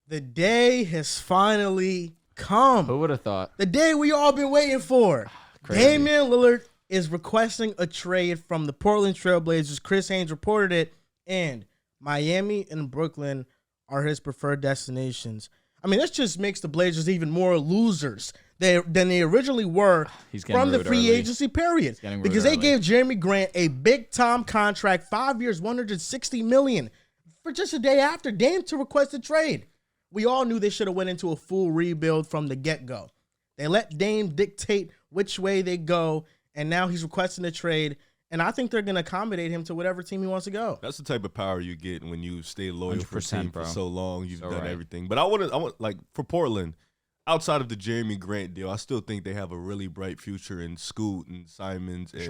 The day has finally come. Who would have thought? The day we all been waiting for. Crazy. Damian Lillard is requesting a trade from the Portland Trail Blazers. Chris Haynes reported it, and Miami and Brooklyn are his preferred destinations. I mean, this just makes the Blazers even more losers than they originally were from the free agency period. Because they gave Jeremy Grant a big-time contract, 5 years, $160 million, for just a day after Dame to request a trade. We all knew they should have went into a full rebuild from the get-go. They let Dame dictate which way they go, and now he's requesting a trade. And I think they're going to accommodate him to whatever team he wants to go. That's the type of power you get when you stay loyal for a team for so long. You've done right. everything. But I want like for Portland, outside of the Jeremy Grant deal, I still think they have a really bright future in Scoot and Simons and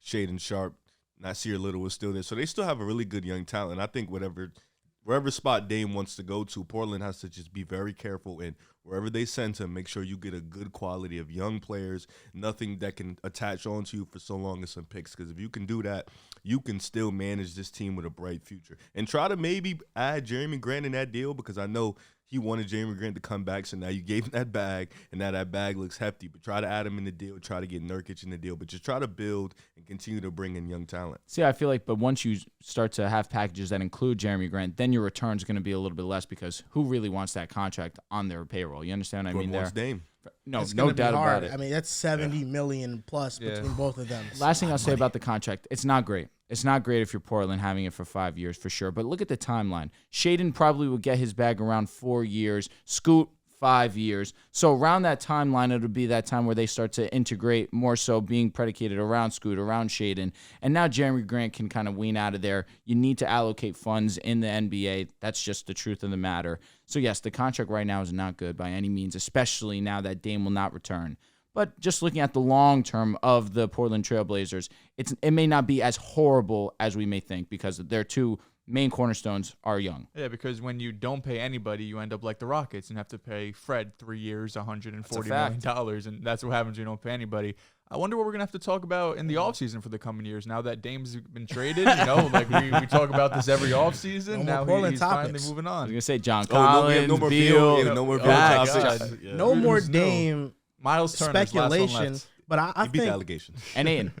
Shaedon Sharpe. Nasir Little is still there. So they still have a really good young talent. I think wherever spot Dame wants to go to, Portland has to just be very careful, and wherever they send him, make sure you get a good quality of young players, nothing that can attach onto you for so long as some picks, because if you can do that, you can still manage this team with a bright future. And try to maybe add Jeremy Grant in that deal, because I know he wanted Jeremy Grant to come back, so now you gave him that bag, and now that bag looks hefty. But try to add him in the deal, try to get Nurkic in the deal, but just try to build and continue to bring in young talent. See, I feel like, but once you start to have packages that include Jeremy Grant, then your return's going to be a little bit less, because who really wants that contract on their payroll? You understand what I mean? Wants Dame. No It's doubt hard. about it. I mean, that's $70 million plus between both of them. Last thing I'll say about the contract, it's not great. It's not great if you're Portland having it for 5 years for sure. But look at the timeline. Shaedon probably will get his bag around 4 years. Scoot, 5 years. So around that timeline, it'll be that time where they start to integrate more so being predicated around Scoot, around Shaedon. And now Jeremy Grant can kind of wean out of there. You need to allocate funds in the NBA. That's just the truth of the matter. So yes, the contract right now is not good by any means, especially now that Dame will not return. But just looking at the long term of the Portland Trail Blazers, it may not be as horrible as we may think, because their two main cornerstones are young. Yeah, because when you don't pay anybody, you end up like the Rockets and have to pay Fred 3 years, $140 million, and that's what happens when you don't pay anybody. I wonder what we're going to have to talk about in the offseason for the coming years. Now that Dame's been traded, like we talk about this every offseason. Now he's finally moving on. I was going to say John Collins, no more Beal. No more topics. No more Dame Miles Turner speculation. But I beat think the allegations. And Aiden.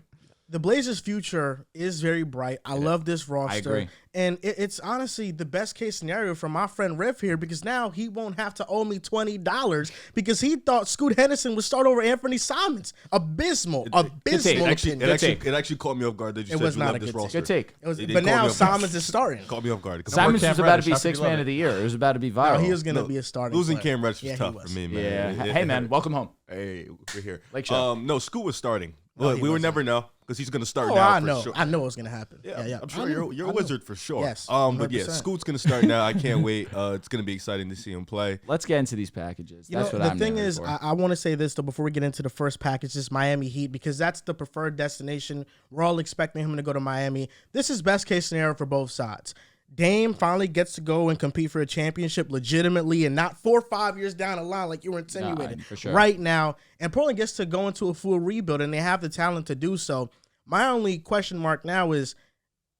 The Blazers' future is very bright. I love this roster. I agree. And it's honestly the best case scenario for my friend Riff here, because now he won't have to owe me $20 because he thought Scoot Henderson would start over Anthony Simons. Abysmal. It actually caught me off guard that you said you love this roster. Good take. But now Simons is starting. Caught me off guard. Simons was about to be sixth man of the year. It was about to be viral. No, he was going to be a starting Losing player. Cam Reddish was tough for me, man. Yeah. Hey, man, welcome home. Hey, we're here. Lake Show. No, Scoot was starting. We would never know, because he's going to start Oh, now I know. for sure. I know what's going to happen. Yeah, I'm sure you're a wizard for sure. Yes, but yeah, 100%. Scoot's going to start now. I can't wait. It's going to be exciting to see him play. Let's get into these packages. That's what the I'm thing there is, for. I want to say this, though, before we get into the first package, is Miami Heat, because that's the preferred destination. We're all expecting him to go to Miami. This is best case scenario for both sides. Dame finally gets to go and compete for a championship legitimately and not 4 or 5 years down the line like you were insinuating right now. And Portland gets to go into a full rebuild, and they have the talent to do so. My only question mark now is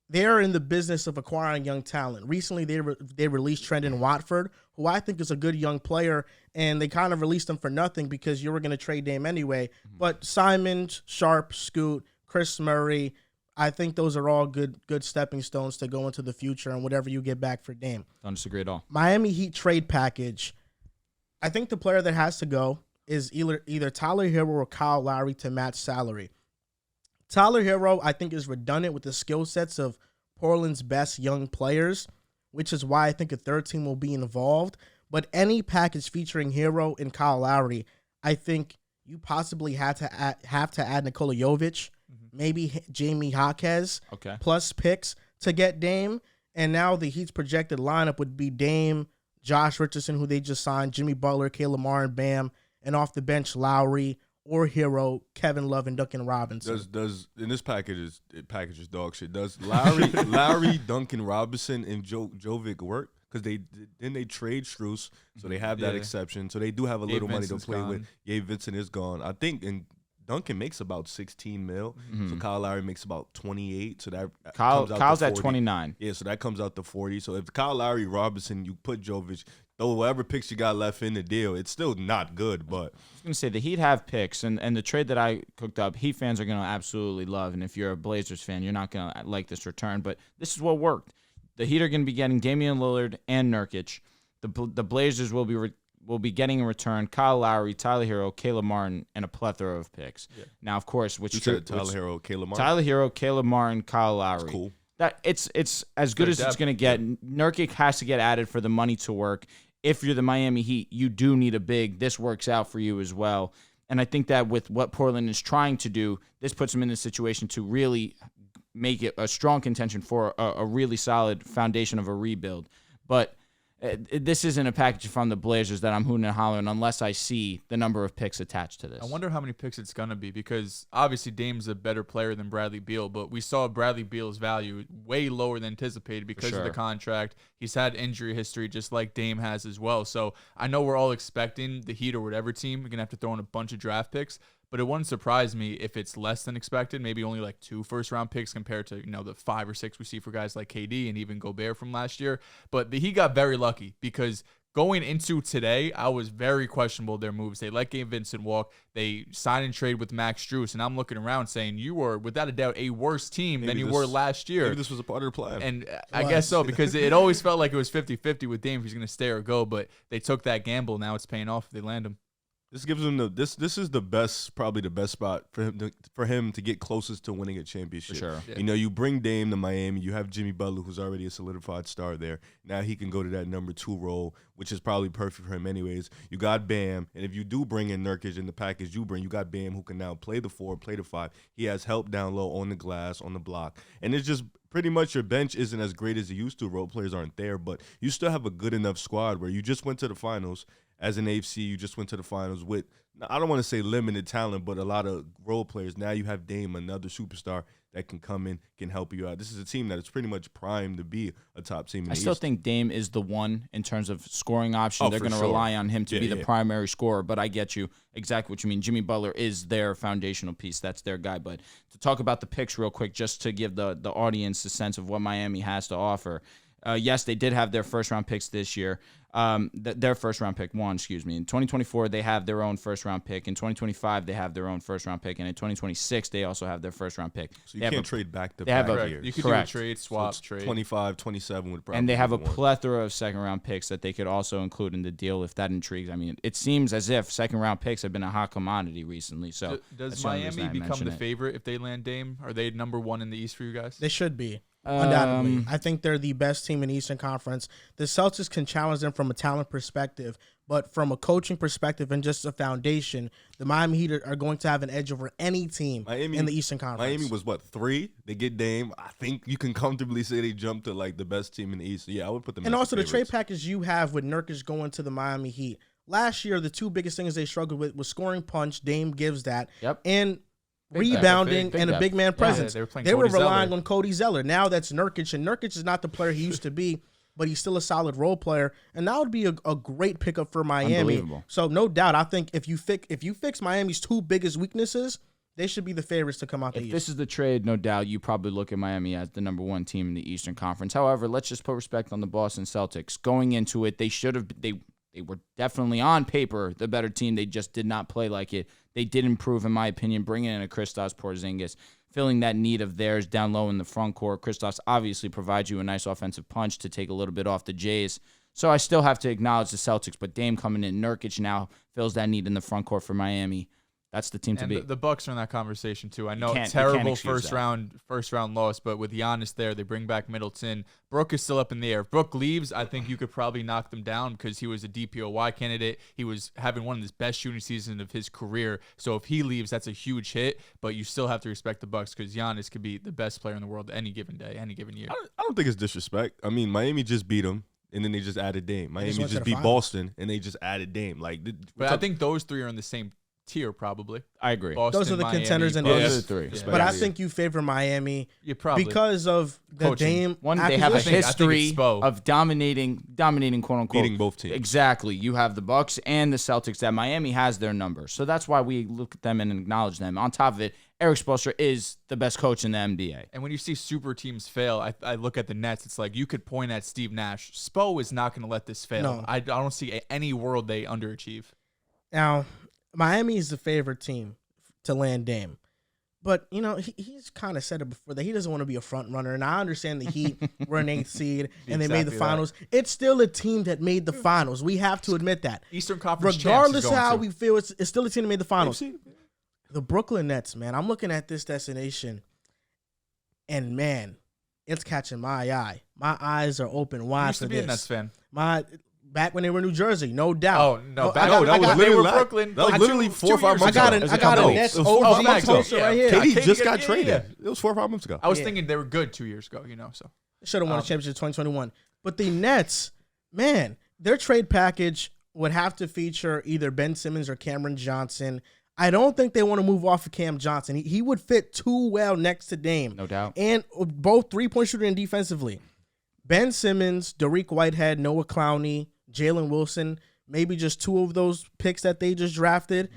they're in the business of acquiring young talent. Recently, they released Trendon Watford, who I think is a good young player, and they kind of released him for nothing because you were going to trade Dame anyway. Mm-hmm. But Simons, Sharpe, Scoot, Chris Murray, I think those are all good stepping stones to go into the future and whatever you get back for Dame. Don't disagree at all. Miami Heat trade package. I think the player that has to go is either Tyler Hero or Kyle Lowry to match salary. Tyler Hero, I think, is redundant with the skill sets of Portland's best young players, which is why I think a third team will be involved. But any package featuring Hero and Kyle Lowry, I think you possibly have to add Nikola Jovic, maybe Jamie Jaquez, plus picks to get Dame. And now the Heat's projected lineup would be Dame, Josh Richardson, who they just signed, Jimmy Butler, Caleb Moran, Bam, and off the bench Lowry or Hero, Kevin Love, and Duncan Robinson. Does in this package is dog shit. Does Lowry, Duncan Robinson, and Jovic work? Because they trade Strus, so they have that exception. So they do have a little money to play with. Gabe Vincent is gone, I think, and Duncan makes about $16 million. So Kyle Lowry makes about 28. So that Kyle's at 29. Yeah, so that comes out to 40. So if Kyle Lowry, Robinson, you put Jovic, though whatever picks you got left in the deal, it's still not good. But I was going to say the Heat have picks, and the trade that I cooked up, Heat fans are going to absolutely love. And if you're a Blazers fan, you're not going to like this return. But this is what worked. The Heat are going to be getting Damian Lillard and Nurkic. The Blazers will be getting in return Kyle Lowry, Tyler Hero, Caleb Martin, and a plethora of picks. Yeah. Now, of course, Tyler Hero, Caleb Martin. Tyler Hero, Caleb Martin, Kyle Lowry. That's cool. That it's as good as it's going to get. Nurkic has to get added for the money to work. If you're the Miami Heat, you do need a big. This works out for you as well. And I think that with what Portland is trying to do, this puts them in a situation to really make it a strong contention for a really solid foundation of a rebuild. But this isn't a package from the Blazers that I'm hooting and hollering unless I see the number of picks attached to this. I wonder how many picks it's going to be because obviously Dame's a better player than Bradley Beal, but we saw Bradley Beal's value way lower than anticipated because of the contract. He's had injury history just like Dame has as well. So I know we're all expecting the Heat or whatever team are going to have to throw in a bunch of draft picks, but it wouldn't surprise me if it's less than expected, maybe only like 2 first-round picks compared to, the 5 or 6 we see for guys like KD and even Gobert from last year. But he got very lucky because going into today, I was very questionable their moves. They let Gabe Vincent walk. They sign and trade with Max Strus, and I'm looking around saying you were, without a doubt, a worse team than you were last year. Maybe this was a part of the plan. And I guess so because it always felt like it was 50-50 with Dame if he's going to stay or go, but they took that gamble. Now it's paying off if they land him. This gives him this is the best, probably the best spot for him to get closest to winning a championship. For sure. Yeah. You bring Dame to Miami. You have Jimmy Butler, who's already a solidified star there. Now he can go to that number 2 role, which is probably perfect for him anyways. You got Bam, and if you do bring in Nurkic in the package you got Bam who can now play the 4, play the 5. He has help down low on the glass, on the block. And it's just pretty much your bench isn't as great as it used to. Role players aren't there, but you still have a good enough squad where you just went to the finals. As an AFC, you just went to the finals with, I don't want to say limited talent, but a lot of role players. Now you have Dame, another superstar that can come in, can help you out. This is a team that is pretty much primed to be a top team in the East. I still think Dame is the one in terms of scoring option. They're going to rely on him to be the primary scorer, but I get you exactly what you mean. Jimmy Butler is their foundational piece. That's their guy. But to talk about the picks real quick, just to give the audience a sense of what Miami has to offer, yes, they did have their first-round picks this year. Their first-round pick won, excuse me. In 2024, they have their own first-round pick. In 2025, they have their own first-round pick. And in 2026, they also have their first-round pick. So you can't trade back-to-back years. You could do a trade, swap, trade. 25, 27 would probably And they have a be one. plethora of second-round picks that they could also include in the deal if that intrigues. I mean, it seems as if second-round picks have been a hot commodity recently. So does Miami become the favorite if they land Dame? Are they number 1 in the East for you guys? They should be. Undoubtedly. I think they're the best team in the Eastern Conference. The Celtics can challenge them from a talent perspective, but from a coaching perspective and just a foundation, the Miami Heat are going to have an edge over any team in the Eastern Conference. Miami was, 3? They get Dame. I think you can comfortably say they jumped to, the best team in the East. So, yeah, I would put them And also the trade package you have with Nurkic going to the Miami Heat. Last year, the 2 biggest things they struggled with was scoring punch. Dame gives that. Yep. And rebounding and a big man presence. They were relying on Cody Zeller. Now that's Nurkic, and Nurkic is not the player he used to be, but he's still a solid role player, and that would be a great pickup for Miami. So no doubt, I think if you fix Miami's 2 biggest weaknesses, they should be the favorites to come out the East. If this is the trade, no doubt, you probably look at Miami as the number 1 team in the Eastern Conference. However, let's just put respect on the Boston Celtics. Going into it, they were definitely on paper the better team. They just did not play like it. They did improve, in my opinion, bringing in a Kristaps Porzingis, filling that need of theirs down low in the front court. Kristaps obviously provides you a nice offensive punch to take a little bit off the Jays. So I still have to acknowledge the Celtics, but Dame coming in, Nurkic now fills that need in the front court for Miami. That's the team to beat. The Bucks are in that conversation too. I know terrible first round loss, but with Giannis there, they bring back Middleton. Brook is still up in the air. If Brook leaves, I think you could probably knock them down because he was a DPOY candidate. He was having one of his best shooting seasons of his career. So if he leaves, that's a huge hit. But you still have to respect the Bucks because Giannis could be the best player in the world any given day, any given year. I don't think it's disrespect. I mean, Miami just beat them. And then they just added Dame. Miami just beat Boston, and they just added Dame. But I think those 3 are in the same tier, probably. I agree. Boston, Those are the Miami, contenders in the Those East. are the three. Yeah. But I think you favor Miami probably. because of the Coaching. Dame. One, they have a acquisition. I think history it's Spo. of dominating, quote unquote, Beating both teams. Exactly. You have the Bucks and the Celtics. That Miami has their number, so that's why we look at them and acknowledge them. On top of it, Eric Spoelstra is the best coach in the NBA. And when you see super teams fail, I look at the Nets. It's like you could point at Steve Nash. Spo is not going to let this fail. No. I don't see any world they underachieve. Now, Miami is the favorite team to land Dame. But, you know, he's kind of said it before that he doesn't want to be a front runner. And I understand the Heat were an 8th seed and they made the Exactly finals. It's still a team that made the finals. We have to admit that. Eastern Conference Regardless champs of is how going we feel, it's still a team that made the finals. The Brooklyn Nets, man. I'm looking at this destination and, man, it's catching my eye. My eyes are open wide used for to be this. a Nets fan. Back when they were in New Jersey, no doubt. Oh, no. I got- that was I got- they were literally Brooklyn. That was like literally 2 4 or 5 years months ago. I got a No, Nets it was 4 or 5 OG months ago. poster right here. KD KD just got- got yeah, traded. yeah. It was 4 or 5 months ago. I was Yeah. thinking they were good 2 years ago, so. Should have won a championship 2021. But the Nets, man, their trade package would have to feature either Ben Simmons or Cameron Johnson. I don't think they want to move off of Cam Johnson. He would fit too well next to Dame. No doubt. And both three-point shooter and defensively. Ben Simmons, Dariq Whitehead, Noah Clowney, Jalen Wilson, maybe just 2 of those picks that they just drafted.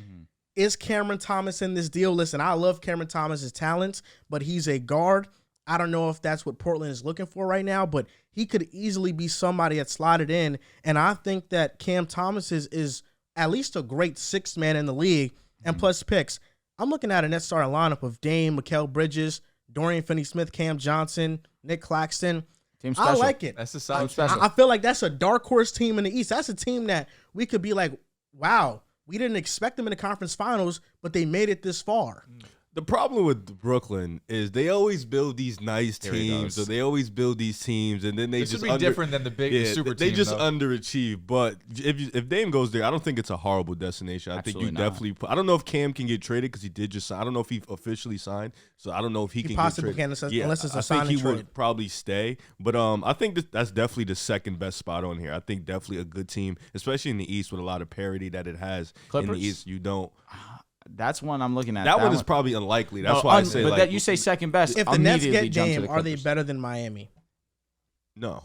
Is Cameron Thomas in this deal? Listen, I love Cameron Thomas's talents, but he's a guard. I don't know if that's what Portland is looking for right now, but he could easily be somebody that slotted in. And I think that Cam Thomas is at least a great 6th man in the league and plus picks. I'm looking at a net starting lineup of Dame, Mikal Bridges, Dorian Finney-Smith, Cam Johnson, Nick Claxton. Team I special. like it. That's the side. special. I feel like that's a dark horse team in the East. That's a team that we could be like, wow, we didn't expect them in the conference finals, but they made it this far. The problem with Brooklyn is they always build these nice Here he teams, goes. so they always build these teams, and then they This just would be different than the big super they team. just though. underachieve. But if Dame goes there, I don't think it's a horrible destination. I think Absolutely you not. definitely. I don't know if Cam can get traded because he did just sign. I don't know if he officially signed, so I don't know if he can possibly get traded. can, unless it's a I sign think and he trade. would probably stay, but I think that's definitely the second best spot on here. I think definitely a good team, especially in the East with a lot of parity that it has in Clippers? the East. You don't. That's one I'm looking at. That one is probably unlikely. That's No, why I say but like that you say second best. If the Nets immediately get jump to Dame, the are they Clippers. better than Miami? no.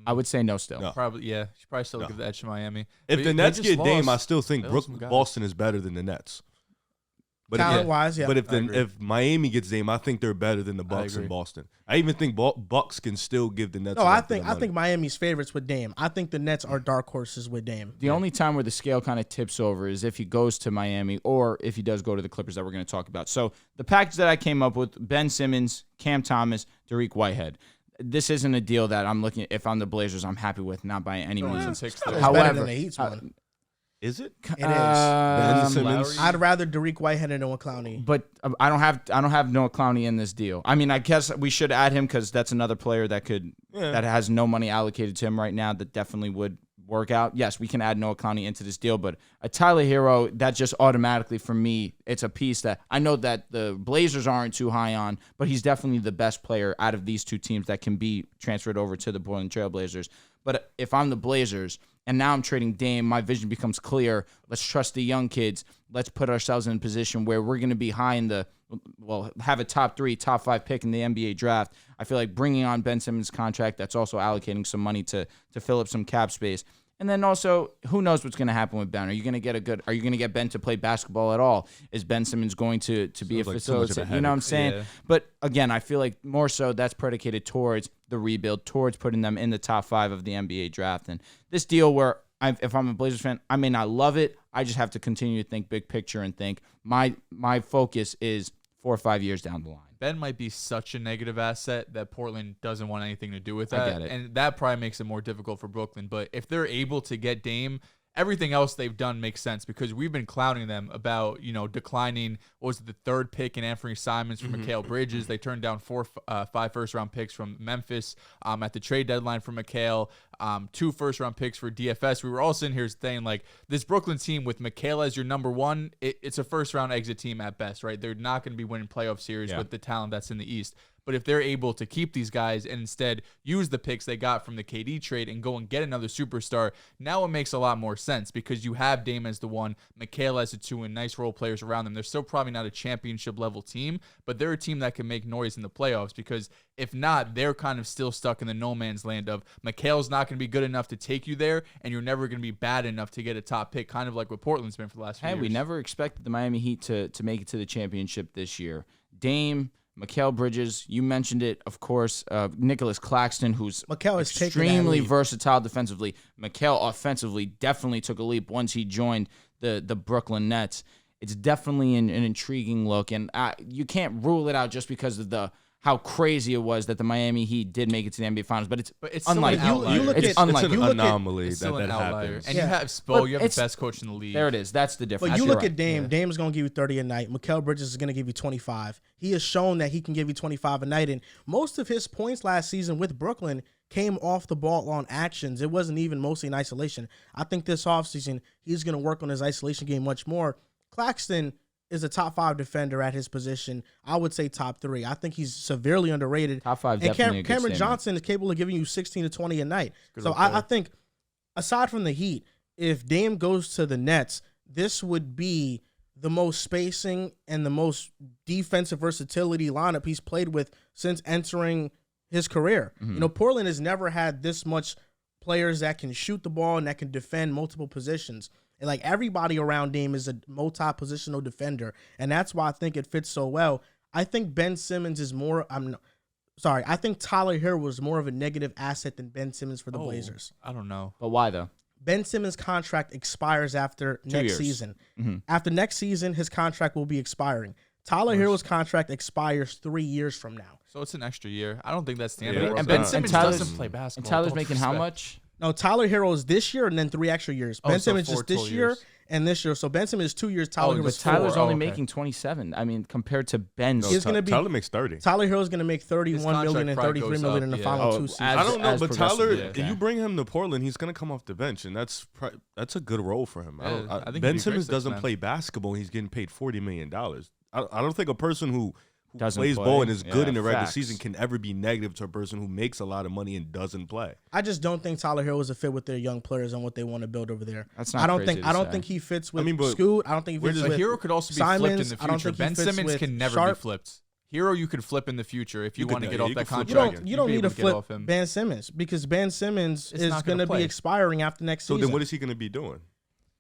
I would say no still. No. Probably, yeah. Should probably still No. give the edge to Miami. If But the they Nets just get Dame, I lost. still think They lost some guys. Boston is better than the Nets. But Talent-wise, yeah. But if I agree. if Miami gets Dame, I think they're better than the Bucks agree. and Boston. I even think Bucks can still give the Nets. No, I enough for think the I money. think Miami's favorites with Dame. I think the Nets are dark horses with Dame. The only time where the scale kind of tips over is if he goes to Miami or if he does go to the Clippers that we're going to talk about. So the package that I came up with, Ben Simmons, Cam Thomas, Dariq Whitehead. This isn't a deal that I'm looking at. If I'm the Blazers, I'm happy with, not by any means. It's It's However, better than the Heat's one. Is it? It is. Ben Simmons. Lowry? I'd rather Dariq Whitehead and Noah Clowney. But I don't have Noah Clowney in this deal. I mean, I guess we should add him because that's another player that that has no money allocated to him right now that definitely would work out. Yes, we can add Noah Clowney into this deal, but a Tyler Hero, that just automatically for me, it's a piece that I know that the Blazers aren't too high on, but he's definitely the best player out of these two teams that can be transferred over to the Portland Trail Blazers. But if I'm the Blazers and now I'm trading Dame, my vision becomes clear. Let's trust the young kids. Let's put ourselves in a position where we're going to be high in have a top 3, top 5 pick in the NBA draft. I feel like bringing on Ben Simmons' contract, that's also allocating some money to fill up some cap space. And then also, who knows what's going to happen with Ben? Are you going to get Ben to play basketball at all? Is Ben Simmons going to be a like so much of a facilitator? You know what I'm saying? Yeah. But again, I feel like more so that's predicated towards the rebuild, towards putting them in the top 5 of the NBA draft. And this deal where if I'm a Blazers fan, I may not love it. I just have to continue to think big picture and think my focus is 4 or 5 years down the line. Ben might be such a negative asset that Portland doesn't want anything to do with I that. get it. And that probably makes it more difficult for Brooklyn. But if they're able to get Dame, everything else they've done makes sense because we've been clowning them about, declining, what was it, the 3rd pick in Anthony Simons from Mikal Bridges. They turned down 5 first-round picks from Memphis at the trade deadline for Mikal. 2 first-round picks for DFS. We were all sitting here saying, like, this Brooklyn team with Mikal as your number one, it's a first-round exit team at best, right? They're not going to be winning playoff series with the talent that's in the East. But if they're able to keep these guys and instead use the picks they got from the KD trade and go and get another superstar, now it makes a lot more sense because you have Dame as the 1, Mikal as the 2, and nice role players around them. They're still probably not a championship-level team, but they're a team that can make noise in the playoffs because if not, they're kind of still stuck in the no man's land of Mikal's not going to be good enough to take you there, and you're never going to be bad enough to get a top pick, kind of like what Portland's been for the last few years. We never expected the Miami Heat to make it to the championship this year. Dame, Mikal Bridges, you mentioned it, of course. Nicholas Claxton, who's extremely versatile defensively. Mikal offensively definitely took a leap once he joined the Brooklyn Nets. It's definitely an intriguing look, and you can't rule it out just because of how crazy it was that the Miami Heat did make it to the NBA Finals, but it's unlike it's an anomaly that happens. And you have Spo, you have the best coach in the league. There it is. That's the difference. But you look at Dame. Dame is going to give you 30 a night. Mikal Bridges is going to give you 25. He has shown that he can give you 25 a night, and most of his points last season with Brooklyn came off the ball on actions. It wasn't even mostly in isolation. I think this offseason he's going to work on his isolation game much more. Claxton is a top 5 defender at his position. I would say top 3. I think he's severely underrated. Top 5, and definitely. Cameron Johnson is capable of giving you 16 to 20 a night. So I think, aside from the Heat, if Dame goes to the Nets, this would be the most spacing and the most defensive versatility lineup he's played with since entering his career. Mm-hmm. You know, Portland has never had this much players that can shoot the ball and that can defend multiple positions. And like everybody around Dame is a multi-positional defender, and that's why I think it fits so well. I think Ben Simmons is more. I think Tyler Hero was more of a negative asset than Ben Simmons for the Blazers. I don't know, but why though? Ben Simmons' contract expires after next season. Mm-hmm. After next season, his contract will be expiring. Tyler Hero's contract expires 3 years from now. So it's an extra year. I don't think that's the end of the world. And Ben Simmons doesn't play basketball. And Tyler's making how much? No, Tyler Hero is this year and then 3 extra years. Ben Simmons is this year and this year. So Ben Simmons is 2 years. Tyler Hero is 4. Tyler's only making 27. I mean, compared to Ben's. Tyler makes 30. Tyler Hero's going to make 31 million and 33 million in the final 2 seasons. I don't know, but Tyler, if you bring him to Portland, he's going to come off the bench, and that's a good role for him. I think Ben Simmons doesn't play basketball. He's getting paid $40 million. I don't think a person who plays ball and is good in the regular season can ever be negative to a person who makes a lot of money and doesn't play. I just don't think Tyler Hero is a fit with their young players and what they want to build over there. That's not I don't think he fits with Scoot. I don't think he fits with Hero could also be flipped in the future. Ben Simmons can never be flipped. Hero, you could flip in the future if you want to get off that contract. You don't need to flip Ben Simmons because Ben Simmons is going to be expiring after next season. So then what is he going to be doing?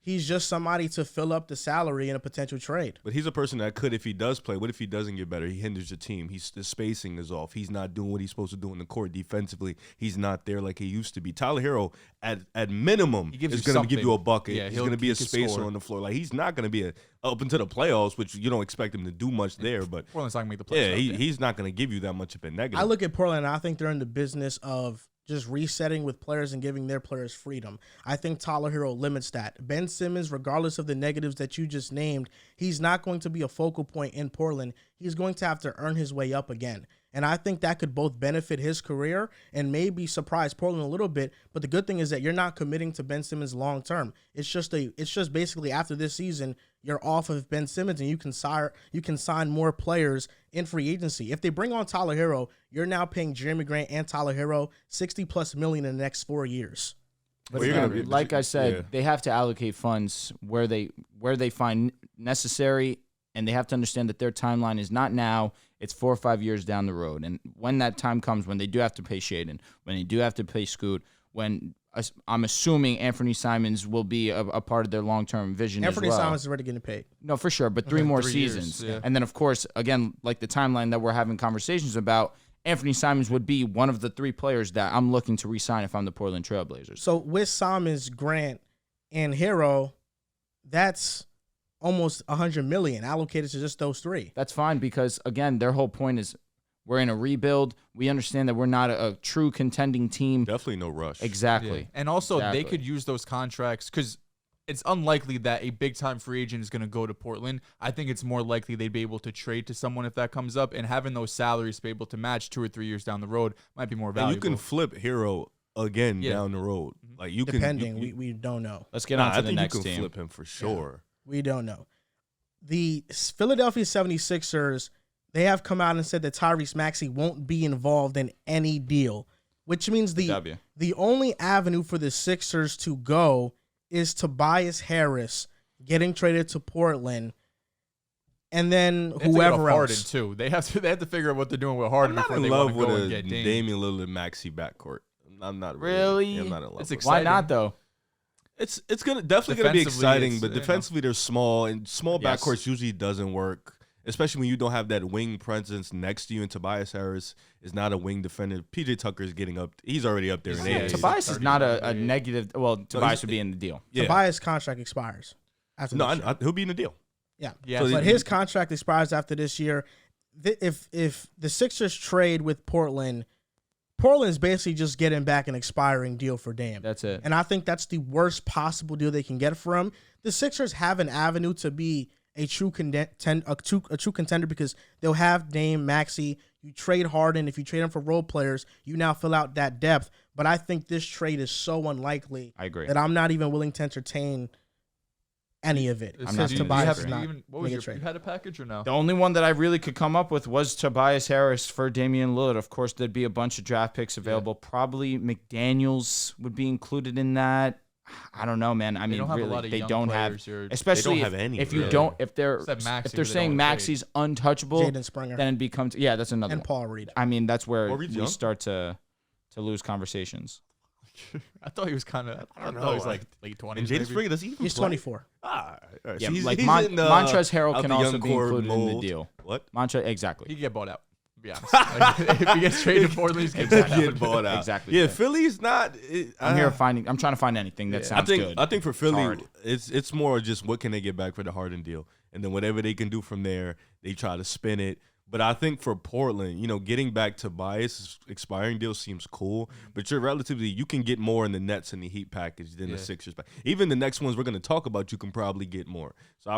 He's just somebody to fill up the salary in a potential trade. But he's a person that could, if he does play, what if he doesn't get better? He hinders the team. The spacing is off. He's not doing what he's supposed to do in the court defensively. He's not there like he used to be. Tyler Hero, at minimum, is going to give you a bucket. Yeah, he's going to be a spacer on the floor. Like he's not going to be up into the playoffs, which you don't expect him to do much there. But Portland's not going to make the playoffs. Yeah, he's not going to give you that much of a negative. I look at Portland, and I think they're in the business of just resetting with players and giving their players freedom. I think Tyler Hero limits that. Ben Simmons, regardless of the negatives that you just named, he's not going to be a focal point in Portland. He's going to have to earn his way up again. And I think that could both benefit his career and maybe surprise Portland a little bit. But the good thing is that you're not committing to Ben Simmons long term. It's just basically after this season, you're off of Ben Simmons and you can sign more players in free agency. If they bring on Tyler Hero, you're now paying Jeremy Grant and Tyler Hero $60+ million in the next 4 years. But like I said, they have to allocate funds where they find necessary, and they have to understand that their timeline is not now. It's 4 or 5 years down the road. And when that time comes, when they do have to pay Shaden, when they do have to pay Scoot, when I'm assuming Anthony Simons will be a part of their long-term vision as well. Anthony Simons is already getting paid. No, for sure, but 3 more seasons. Years, yeah. And then, of course, again, like the timeline that we're having conversations about, Anthony Simons would be one of the 3 players that I'm looking to re-sign if I'm the Portland Trail Blazers. So with Simons, Grant, and Hero, that's almost $100 million allocated to just those 3. That's fine because, again, their whole point is we're in a rebuild. We understand that we're not a true contending team. Definitely no rush. Exactly. Yeah. And also, they could use those contracts because it's unlikely that a big-time free agent is going to go to Portland. I think it's more likely they'd be able to trade to someone if that comes up, and having those salaries to be able to match 2 or 3 years down the road might be more valuable. And you can flip Hero again down the road. Like you depending, can, we don't know. Let's get on to I the think next you can team. flip him for sure. We don't know. The Philadelphia 76ers, they have come out and said that Tyrese Maxey won't be involved in any deal, which means the only avenue for the Sixers to go is Tobias Harris getting traded to Portland, and then whoever else. Harden too. They have to figure out what they're doing with Harden before they want to go and get Damian Lillard Maxey backcourt. I'm not really. I'm not in love. It's with exciting. Why not though? It's definitely gonna be exciting, but you know. defensively they're small, and small backcourts usually doesn't work, especially when you don't have that wing presence next to you. And Tobias Harris is not a wing defender. PJ Tucker is getting up; he's already up there in age. Tobias is not a negative. Well, Tobias would be in the deal. Yeah. Tobias' contract expires after this year. He'll be in the deal. Yeah, So but his contract expires after this year. If the Sixers trade with Portland is basically just getting back an expiring deal for Dame. That's it. And I think that's the worst possible deal they can get for him. The Sixers have an avenue to be a true contender because they'll have Dame, Maxey. You trade Harden. If you trade him for role players, you now fill out that depth. But I think this trade is so unlikely. I agree. That I'm not even willing to entertain any of it. I'm not Since doing Tobias this. is not What was making your, a you trade. had a package or no? The only one that I really could come up with was Tobias Harris for Damian Lillard. Of course, there'd be a bunch of draft picks available. Probably McDaniels would be included in that. I don't know, man. I mean, don't have a really, lot of they young don't have, players or- especially They don't have any, if you really. don't, if they're Except Maxey, if they're but they saying don't trade. Maxey's untouchable, Jaden Springer then it becomes that's another and one. Paul Reed. I mean, that's where Paul Reed's we young? start to lose conversations. I thought he was kind of. I don't thought he was know. like late 20s. And Jaden maybe. Springer, does he even He's play? 24. All right. Yeah, So he's like in the, Montrezl Harrell out can the also young be core included in the mold. deal. What? Exactly. He could get bought out. To be honest, like, if he gets traded to Portland, he's getting bought out. Get bought out. Exactly. Yeah, Philly's not. I'm trying to find anything that sounds good. I think for Philly, hard. it's more just what can they get back for the Harden deal, and then whatever they can do from there, they try to spin it. But I think for Portland, getting back to Tobias' expiring deal seems cool, but you can get more in the Nets and the Heat package than the Sixers. Even the next ones we're going to talk about, you can probably get more. So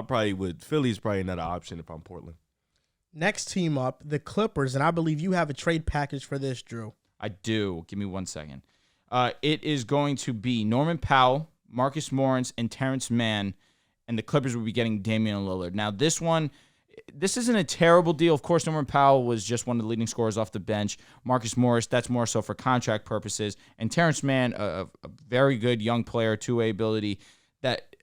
Philly's probably not an option if I'm Portland. Next team up, the Clippers, and I believe you have a trade package for this, Drew. I do. Give me 1 second. It is going to be Norman Powell, Marcus Morris, and Terrence Mann, and the Clippers will be getting Damian Lillard. Now, this isn't a terrible deal. Of course, Norman Powell was just one of the leading scorers off the bench. Marcus Morris, that's more so for contract purposes. And Terrence Mann, a very good young player, two-way ability. That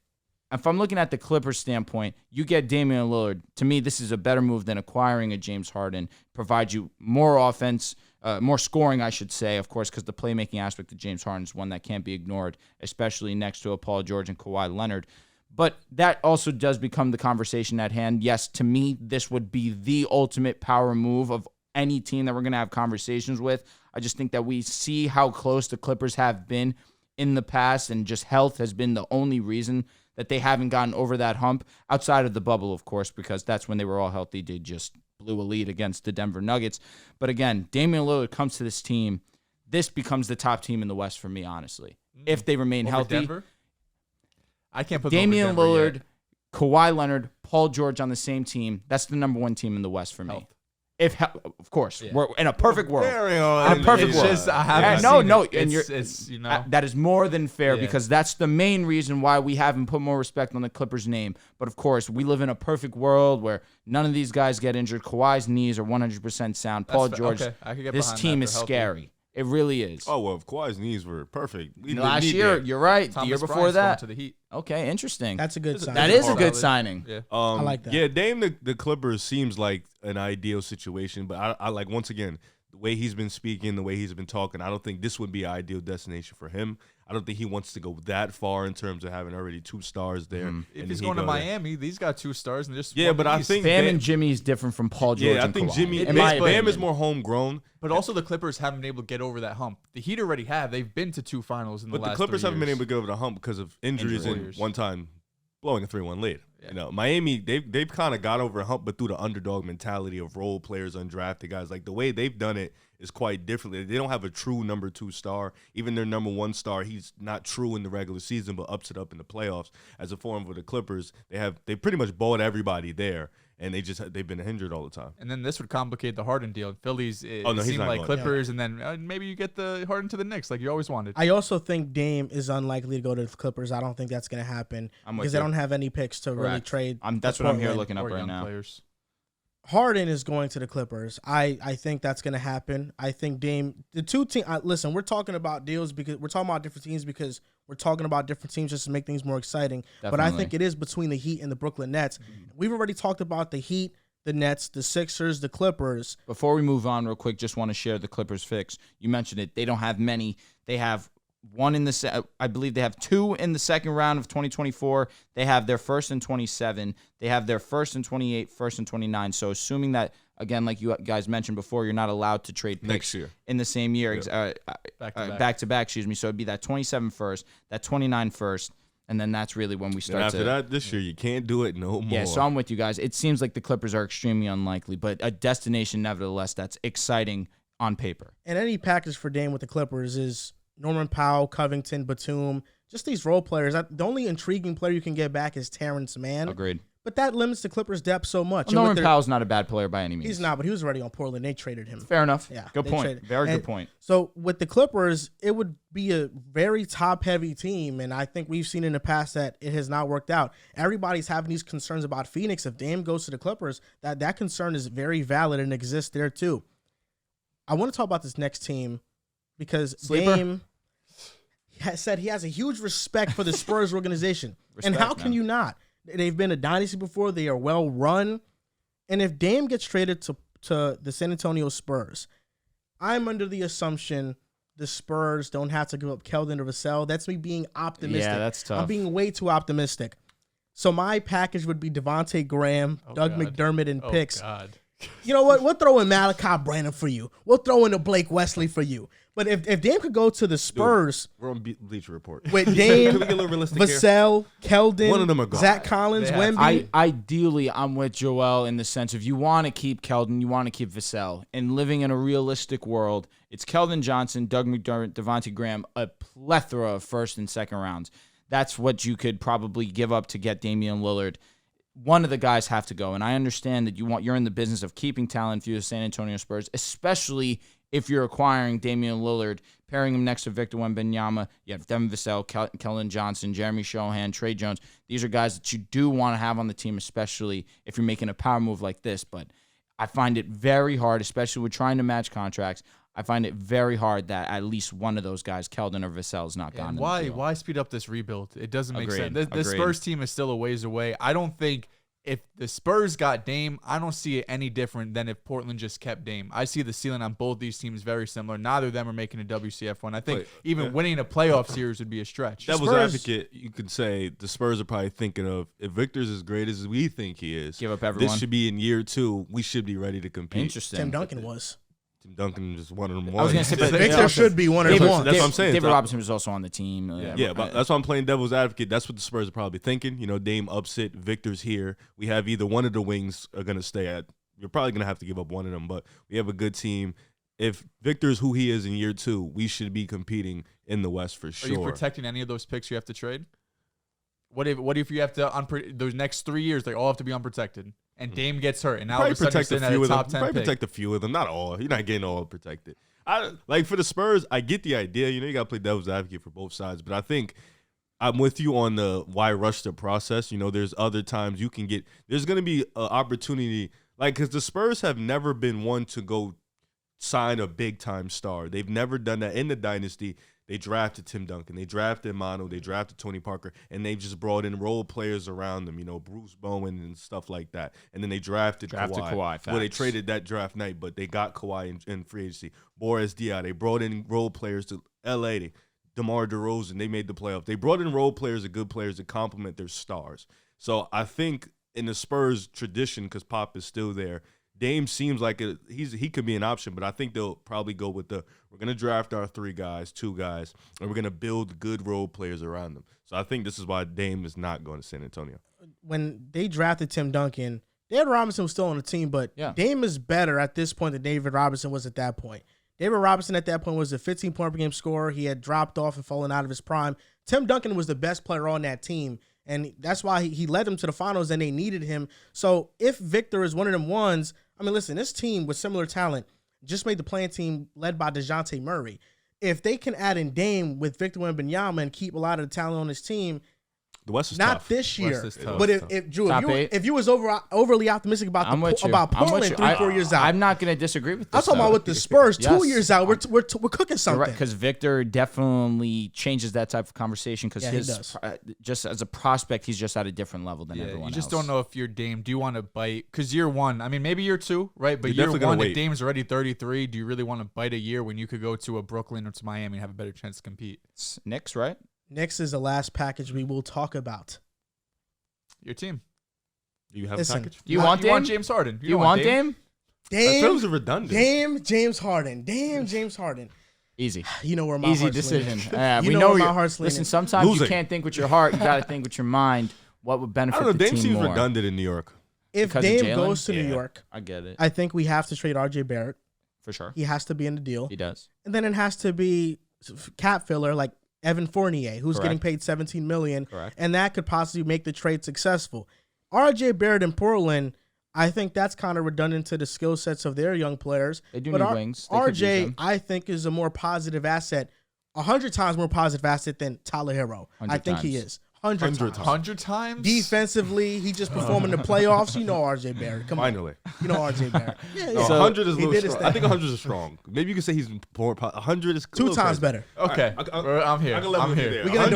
if I'm looking at the Clippers standpoint, you get Damian Lillard. To me, this is a better move than acquiring a James Harden. Provides you more offense, more scoring, I should say, of course, because the playmaking aspect of James Harden is one that can't be ignored, especially next to a Paul George and Kawhi Leonard. But that also does become the conversation at hand. Yes, to me, this would be the ultimate power move of any team that we're going to have conversations with. I just think that we see how close the Clippers have been in the past, and just health has been the only reason that they haven't gotten over that hump, outside of the bubble, of course, because that's when they were all healthy. They just blew a lead against the Denver Nuggets. But again, Damian Lillard comes to this team. This becomes the top team in the West for me, honestly. If they remain Over healthy. Denver? I can't put Damian them over Denver Lillard, yet. Kawhi Leonard, Paul George on the same team. That's the number one team in the West for me. Health. Of course, we're in a perfect world. Very In on. a perfect It's world. just I haven't No, seen no, it. and It's that is more than fair Yeah. because that's the main reason why we haven't put more respect on the Clippers' name. But of course, we live in a perfect world where none of these guys get injured. Kawhi's knees are 100% sound. Paul George, okay. I could get this behind team that. is They're healthy. scary. It really is. Oh, well, if Kawhi's knees were perfect. We didn't Last need year, that. you're right. The Thomas year before Bryant's going that. to the Heat. Okay, interesting. That's a good sign. That is a Solid. good signing. Yeah. I like that. Yeah, Dame the Clippers seems like an ideal situation, but I like, once again, the way he's been speaking, the way he's been talking, I don't think this would be an ideal destination for him. I don't think he wants to go that far in terms of having already 2 stars there. If and he's he going to go there. Miami, these got 2 stars and just Yeah, one but I East. think Bam Bam- and Jimmy is different from Paul George Yeah, I and think Kawhi. Jimmy In my Bam is opinion. more homegrown. But also the Clippers haven't been able to get over that hump. The Heat already have. They've been to 2 finals in the But last the Clippers 3 haven't been years. able to get over the hump because of injuries and Injuries. one time blowing a 3-1 lead. Yeah. Miami, they've kind of got over a hump, but through the underdog mentality of role players, undrafted guys. Like the way they've done it is quite different. They don't have a true number 2 star. Even their number 1 star, he's not true in the regular season, but ups it up in the playoffs. As a form for the Clippers, they pretty much bought everybody there, and they've been injured all the time. And then this would complicate the Harden deal. Phillies seem like Clippers, and then maybe you get the Harden to the Knicks like you always wanted. I also think Dame is unlikely to go to the Clippers. I don't think that's going to happen because they don't have any picks to really trade. That's what I'm here looking up right now. Players. Harden is going to the Clippers. I think that's going to happen. I think Dame, the two teams. Listen, we're talking about deals because we're talking about different teams because we're talking about different teams just to make things more exciting. Definitely. But I think it is between the Heat and the Brooklyn Nets. We've already talked about the Heat, the Nets, the Sixers, the Clippers. Before we move on real quick, just want to share the Clippers fix. You mentioned it. They don't have many. They have one in the I believe they have 2 in the second round of 2024. They have their first in 27. They have their first in 28, first in 29. So assuming that, again, like you guys mentioned before, you're not allowed to trade picks next year in the same year, back to back. Excuse me. So it'd be that 27 first, that 29 first, and then that's really when we start. And after that, this year you can't do it no more. Yeah, so I'm with you guys. It seems like the Clippers are extremely unlikely, but a destination nevertheless that's exciting on paper. And any package for Dame with the Clippers is Norman Powell, Covington, Batum, just these role players. The only intriguing player you can get back is Terrence Mann. Agreed. But that limits the Clippers' depth so much. Well, Norman Powell's not a bad player by any means. He's not, but he was already on Portland. They traded him. Fair enough. Yeah, good point. Very good point. So with the Clippers, it would be a very top-heavy team, and I think we've seen in the past that it has not worked out. Everybody's having these concerns about Phoenix. If Dame goes to the Clippers, that concern is very valid and exists there too. I want to talk about this next team because Dame said he has a huge respect for the Spurs organization. And how can you not? They've been a dynasty before. They are well run. And if Dame gets traded to the San Antonio Spurs, I'm under the assumption the Spurs don't have to give up Keldon or Vassell. That's me being optimistic. Yeah, that's tough. I'm being way too optimistic. So my package would be Devontae Graham, Doug McDermott, and picks. God. You know what? We'll throw in Malachi Branham for you. We'll throw in a Blake Wesley for you. But if Dame could go to the Spurs, we're on Bleacher Report. With Dame, Can we get a little realistic Vassell, Keldon, one of them are gone. Zach Collins, Wemby. Ideally, I'm with Joel in the sense of you want to keep Keldon, you want to keep Vassell. And living in a realistic world, it's Keldon Johnson, Doug McDermott, Devontae Graham, a plethora of first and second rounds. That's what you could probably give up to get Damian Lillard. One of the guys have to go, and I understand that you're in the business of keeping talent for the San Antonio Spurs, especially if you're acquiring Damian Lillard, pairing him next to Victor Wembanyama. You have Devin Vassell, Keldon Johnson, Jeremy Shohan, Trey Jones. These are guys that you do want to have on the team, especially if you're making a power move like this. But I find it very hard, especially with trying to match contracts. I find it very hard that at least one of those guys, Keldon or Vassell, is not gone. Why speed up this rebuild? It doesn't make sense. The Spurs team is still a ways away. I don't think if the Spurs got Dame, I don't see it any different than if Portland just kept Dame. I see the ceiling on both these teams very similar. Neither of them are making a WCF one. I think winning a playoff series would be a stretch. Devil's advocate, you could say the Spurs are probably thinking of, if Victor's as great as we think he is, give up everyone. This should be in year 2. We should be ready to compete. Interesting. Tim Duncan was. Tim Duncan is one of them. I was going to say, but Victor should be one of them. That's what I'm saying. David Robinson was also on the team. But that's why I'm playing devil's advocate. That's what the Spurs are probably thinking. You know, Dame upset, Victor's here. We have either one of the wings are going to stay at. You're probably going to have to give up one of them, but we have a good team. If Victor's who he is in year 2, we should be competing in the West for sure. Are you protecting any of those picks you have to trade? What if you have to those next 3 years they all have to be unprotected and Dame gets hurt and now all of a sudden you're sitting at a top 10 pick? Protect a few of them, not all. You're not getting all protected. Like for the Spurs, I get the idea. You know, you got to play devil's advocate for both sides, but I think I'm with you on the why rush the process. You know, there's other times you can get. There's going to be an opportunity, like because the Spurs have never been one to go sign a big time star. They've never done that in the dynasty. They drafted Tim Duncan. They drafted Manu. They drafted Tony Parker. And they've just brought in role players around them, you know, Bruce Bowen and stuff like that. And then they drafted Kawhi. Well, they traded that draft night, but they got Kawhi in free agency. Boris Diaw. They brought in role players to L.A. DeMar DeRozan. They made the playoffs. They brought in role players and good players to complement their stars. So I think in the Spurs tradition, because Pop is still there, Dame seems like he could be an option, but I think they'll probably go with we're going to draft our 2 guys, and we're going to build good role players around them. So I think this is why Dame is not going to San Antonio. When they drafted Tim Duncan, David Robinson was still on the team, but Dame is better at this point than David Robinson was at that point. David Robinson at that point was a 15-point per game scorer. He had dropped off and fallen out of his prime. Tim Duncan was the best player on that team, and that's why he led them to the finals, and they needed him. So if Victor is one of them ones, I mean, listen, this team with similar talent just made the playing team led by DeJounte Murray. If they can add in Dame with Victor Wembanyama and keep a lot of the talent on his team, the West is not tough. this year, West is tough. but if Drew, Top if you was overly optimistic about Portland 3-4 years out, I'm not going to disagree with this. I'm talking about with the Spurs, Yes. 2 years out, we're cooking something. Because Victor definitely changes that type of conversation because Yeah, he does. just as a prospect, he's just at a different level than everyone else. You just don't know if you're Dame. Do you want to bite? Because year one, I mean, maybe year two, right? But You're year definitely one, gonna if wait. Dame's already 33, do you really want to bite a year when you could go to a Brooklyn or to Miami and have a better chance to compete? It's Knicks, right? Knicks is the last package we will talk about. Your team. Do you have Listen, a package? Do you want Dame? James Harden. You want Dame? That feels Dame, redundant. James Harden. Damn, James Harden. Easy. You know where my Easy heart's decision. leaning. We know know where my you're- heart's leaning. Listen, sometimes you Losing. can't think with your heart. You got to think with your mind. What would I benefit don't know. the Dame team seems more? redundant in New York. If Because of Dame Jalen? goes to New Yeah. York, I get it. I think we have to trade RJ Barrett. For sure. He has to be in the deal. He does. And then it has to be cap filler like Evan Fournier, who's Correct. getting paid $17 million. Correct. And that could possibly make the trade successful. RJ Barrett in Portland, I think that's kind of redundant to the skill sets of their young players. They do But need wings. They could use RJ, them. I think, is a more positive asset, 100 times more positive asset than Tyler Hero. I 100 think he times. is. 100 times. 100 times? Defensively, he just performed in the playoffs. You know RJ Barrett. Come Finally. on. You know RJ Barrett. Yeah, No, yeah. 100 is a he little did his strong. I thing. think 100 is strong. Maybe you could say he's more. 100 is a Two little times crazy. better. Okay. I'm here. I can level I'm with you here. there. We're gonna 100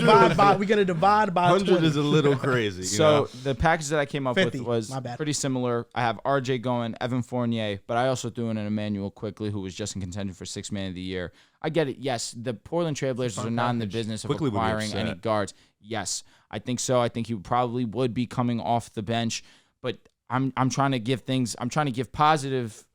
divide by 100 20. is a little crazy. You So know? the package that I came up 50, with was my bad. pretty similar. I have RJ going, Evan Fournier, but I also threw in an Emmanuel Quickly, who was just in contention for 6th man of the year. I get it. Yes, the Portland Trailblazers are not in the business of Quickly would be acquiring any upset. guards. Yes, I think so. I think he probably would be coming off the bench, but I'm trying to give things. I'm trying to give positive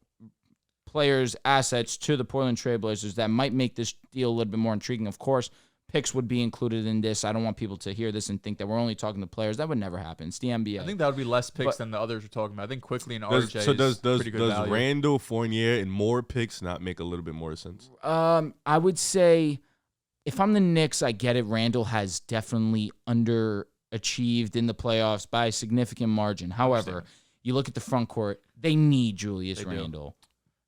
players assets to the Portland Trailblazers that might make this deal a little bit more intriguing. Of course, picks would be included in this. I don't want people to hear this and think that we're only talking to players. That would never happen. It's the NBA. I think that would be less picks But- than the others are talking about. I think Quickly and Does, RJ so does is does pretty good does value. Randall, Fournier, and more picks not make a little bit more sense? I would say if I'm the Knicks, I get it. Randall has definitely underachieved in the playoffs by a significant margin. However, you look at the front court, they need Julius They do. Randall.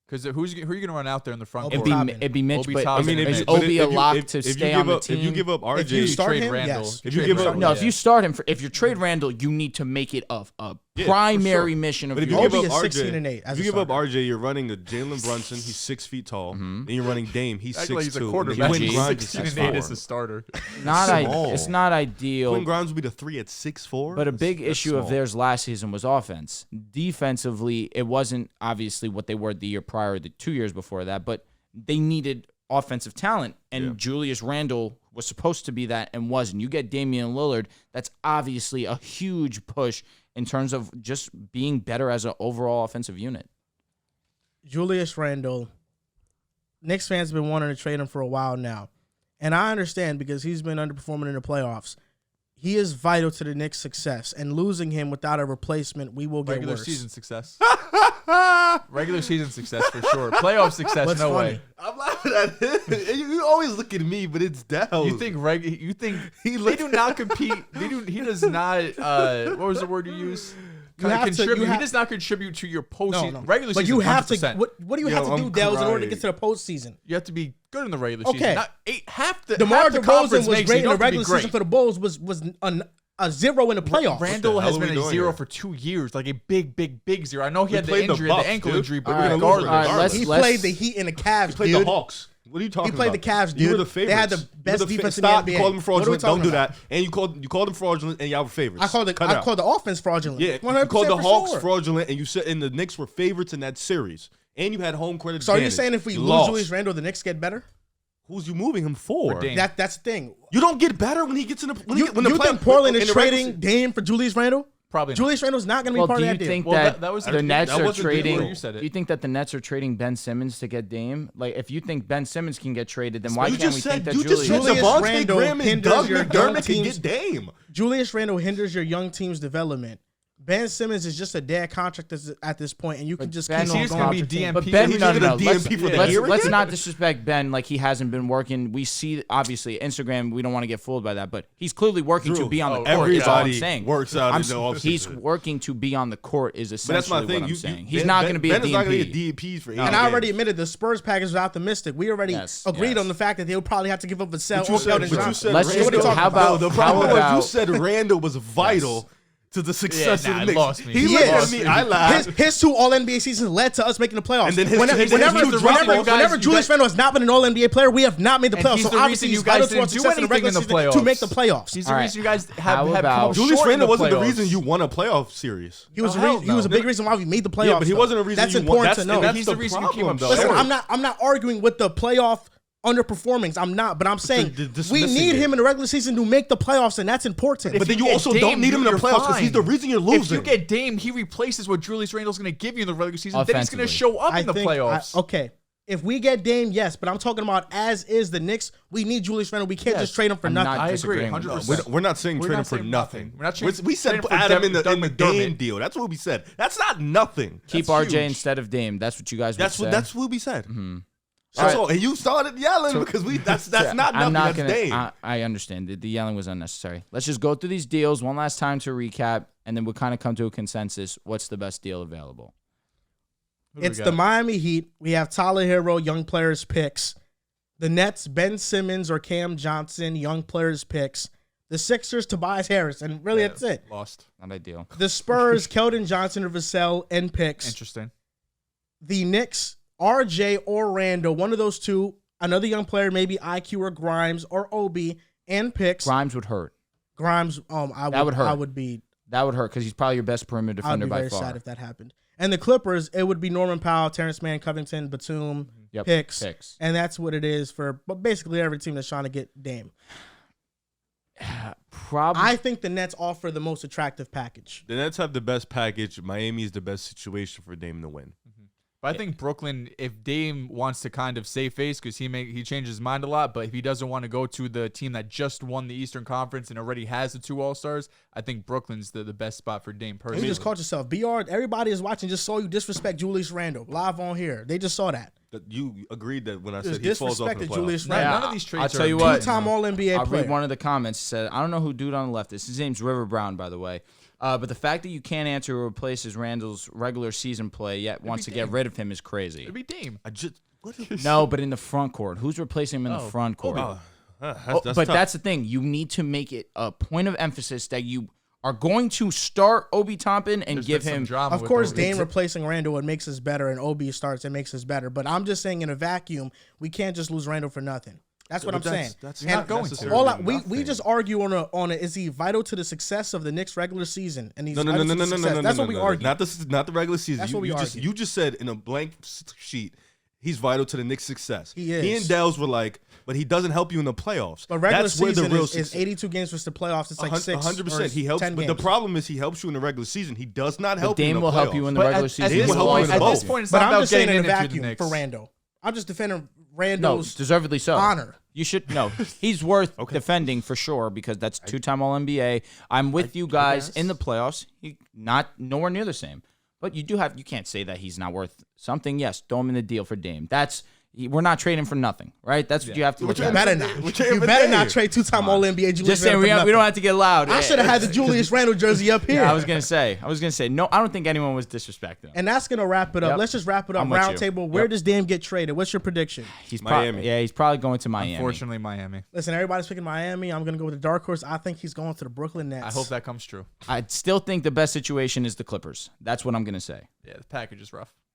Because who are you going to run out there in the front Obi It'd court? be, Toppin. it'd be Mitch, Obi but Toppin. I mean, is if you- Obi a but lock if to you stay give on the up- team? If you give up If you RJ, start trade him, Randall. yes. If you Trade give up- Randall. No, Yeah. if you start him, if you trade Randall, you need to make it a Yeah, for primary sure. mission of But if your you give Obi up is RJ, 16 and 8 as if you a give up starter. RJ, you're running a Jalen Brunson. He's 6 feet tall. Mhm. And you're running Dame. He's Actually, 6'2". he's a and then quarterback. Quinn He's Grimes is 16 and 8 as a 6'4". starter. Small. It's not ideal. Quinn Grimes would be the 3 at 6'4". But a big That's issue of small. theirs last season was offense. Defensively, it wasn't obviously what they were the year prior, the 2 years before that, but they needed offensive talent, and Yeah. Julius Randle was supposed to be that and wasn't. You get Damian Lillard, that's obviously a huge push in terms of just being better as an overall offensive unit. Julius Randle, Knicks fans have been wanting to trade him for a while now. And I understand because he's been underperforming in the playoffs. He is vital to the Knicks' success, and losing him without a replacement, we will get Regular worse. season success. Regular season success for sure. Playoff success, What's no funny? way. I'm laughing at him. You always look at me, but it's Dehls. You think He they do not compete? He does not. What was the word you use? You have to- Contribute. you have- He does not contribute to your postseason. No. Regular But season, you have 100%. to. What do you have Yo, to do, I'm Dales, in order to crying. get to the postseason? You have to be good in the regular Okay. season. Not half the DeMar half the DeRozan conference was makes great it. in You the don't have to be regular great. season for the Bulls. Was a zero in the playoffs. Randall What the has hell are been we a doing zero here? for 2 years, like a big zero. I know he We had the played the injury, Bucks, the ankle dude. injury, but We're gonna lose regardless, regardless. He let's- played the Heat and the Cavs, He played dude. the Hawks. What are you talking He about? played the Cavs, You were dude. the favorites. They had the You were best the defense in the Stop. NBA. You called them What are we fraudulent. Don't talking do about? that. And you called them fraudulent, and y'all were favorites. I called Cut it out. the offense fraudulent. Yeah, 100% you called the for Hawks sure. fraudulent, and you said and the Knicks were favorites in that series, and you had home court advantage. So are you saying if we You lose lost. Julius Randle, the Knicks get better? Who's you moving him for? For Dame. That's the thing. You don't get better when he gets in the when You, he, when the you play, think Portland in is the regular trading Dame for Julius Randle? probably not. Julius Randle's not going to be Well, part do of you that deal. think Well, that, that was the the- Nets that are wasn't the deal. trading? You said it. Do you think that the Nets are trading Ben Simmons to get Dame? Like, if you think Ben Simmons can get traded, then why You can't we just think said that you just said Julius? Julius Devontae Randle Graham and hinders Doug your young McDermott can teams. get Dame. Julius Randle hinders your young team's development Ben Simmons is just a dead contract at this point, and you can just Ben keep He's on going to going. be DMP. But Ben, He's no, gonna no, DMP for the let's, year let's again? not disrespect Ben like he hasn't been working. We see, obviously, Instagram, we don't want to get fooled by that, but he's clearly working to be on the court, is all I'm everybody saying. works out in the offseason. He's working to be on the court is But that's essentially my thing. what I'm saying. He's Ben- not going to be Ben a is not going to DMP. get DPs for 80 And I already games. admitted the Spurs package was optimistic. We already agreed on the fact that they would probably have to give up a sell But or Keldon you Johnson. said Let's Randle. just go. How about- the how problem was about- you said Randall was vital to the success of the Knicks. Lost me. He He looked at is. me. I laughed. His 2 All-NBA seasons led to us making the playoffs. And then his whenever two drop-offs- whenever Julius Randle has not been an All-NBA player, we have not made the And playoffs. he's So the obviously reason he's you guys vital to our didn't do success in the anything regular in the season playoffs. to make the playoffs. He's the All right. reason you guys How have come about- up Julius short in Randle the wasn't the playoffs. reason you won a playoff series. He was Oh, hell he was a no. big reason why we made the playoffs. Yeah, but he though. wasn't a reason That's you won. important to know. That's He's the the reason you came problem, up though. Listen, short. I'm not arguing with the playoff underperformings. I'm not, but I'm saying we dismissing need it. him in the regular season to make the playoffs, and that's important. But then you get also Dame, don't need him in the you're playoffs because he's fine. the reason you're If losing. you get Dame, he replaces what Julius Randle's going to give you in the regular season. Then he's going to Offensively. show up in the think playoffs. okay. If we get Dame, yes, but I'm talking about as is the Knicks. We need Julius Randle. We can't just trade him for I'm nothing. not I agree, disagreeing with 100%. We're not saying We're trade not him for saying nothing. nothing. We're not We said trading for add him in Doug the McDermott. Dame deal. That's what we said. That's not nothing. Keep That's RJ huge. instead of Dame. That's what you guys would say. That's what we said. Mm-hmm. That's All all. And you started yelling because that's not nothing. I'm not That's Dame. I understand. The yelling was unnecessary. Let's just go through these deals one last time to recap, and then we'll kind of come to a consensus. What's the best deal available? It's the Miami Heat. We have Tyler Hero, young players picks. The Nets, Ben Simmons or Cam Johnson, young players picks. The Sixers, Tobias Harris, and really that's it. Lost. Not ideal. The Spurs, Keldon Johnson or Vassell, and picks. Interesting. The Knicks, RJ or Randall, one of those two. Another young player, maybe IQ or Grimes or Obi, and picks. Grimes would hurt. Grimes, That would hurt. I would be. That would hurt because he's probably your best perimeter I'd defender be by very far. sad if that happened. And the Clippers, it would be Norman Powell, Terrence Mann, Covington, Batum, Yep. picks. And That's what it is for basically every team that's trying to get Dame. probably. I think the Nets offer the most attractive package. The Nets have the best package. Miami is the best situation for Dame to win. But I think Brooklyn, if Dame wants to kind of save face because he changes his mind a lot, but if he doesn't want to go to the team that just won the Eastern Conference and already has the 2 All-Stars, I think Brooklyn's the best spot for Dame personally. You just caught yourself. BR, everybody is watching, just saw you disrespect Julius Randle live on here. They just saw that. You agreed that when I Just said he falls off in the disrespected playoffs. Julius None Randle. of these trades I'll tell are you what. Two-time All-NBA I'll player. read one of the comments. He said, I don't know who dude on the left is. His name's River Brown, by the way. But the fact that you can't answer or replaces Randall's regular season play yet wants to get rid of him is crazy. It'd be Dame. No, but in the front court. Who's replacing him in the front court? That's But tough. that's the thing. You need to make it a point of emphasis that you are going to start Obi Toppin and There's give been some him. drama Of with course, Obi. Dame replacing Randle, it makes us better, and Obi starts, it makes us better. But I'm just saying, in a vacuum, we can't just lose Randle for nothing. That's what I'm saying. That's You're not not going to. necessarily All we nothing. just argue on a is he vital to the success of the Knicks regular season? And he's No. vital to the success. That's what we argue. Not the regular season. That's what we argue. You just said in a blank sheet, he's vital to the Knicks' success. He is. He and Dehls were like, but he doesn't help you in the playoffs. But regular That's where season the real is 82 games versus the playoffs. It's like 100%. He helps, 10 but games. the problem is he helps you in the regular season. He does not But help you in Dame the will help you playoffs. in the But regular at season. Dame this will help you point, in at both. this point, it's But not I'm about just saying getting in a into the vacuum Knicks. for Randle. I'm just defending No, Randle's deservedly so. honor. You should no. He's worth defending for sure because that's 2-time All NBA. I'm with you guys in the playoffs. He not nowhere near the same, but you can't say that he's not worth something. Yes, throw him in the deal for Dame. We're not trading for nothing, right? That's what you have to look You at. better not. Which You ain't better Dame. not trade two-time All-NBA Julius Just saying, Randle for we don't nothing. have to get loud. I should have had the Julius Randle jersey up here. Yeah, I was gonna say. No, I don't think anyone was disrespecting him. And that's going to wrap it up. Yep. Let's just wrap it up. I'm with Round you. table. Where Yep. does Dame get traded? What's your prediction? He's Miami. he's probably going to Miami. Unfortunately, Miami. Listen, everybody's picking Miami. I'm going to go with the dark horse. I think he's going to the Brooklyn Nets. I hope that comes true. I still think the best situation is the Clippers. That's what I'm gonna say. Yeah, the package is rough.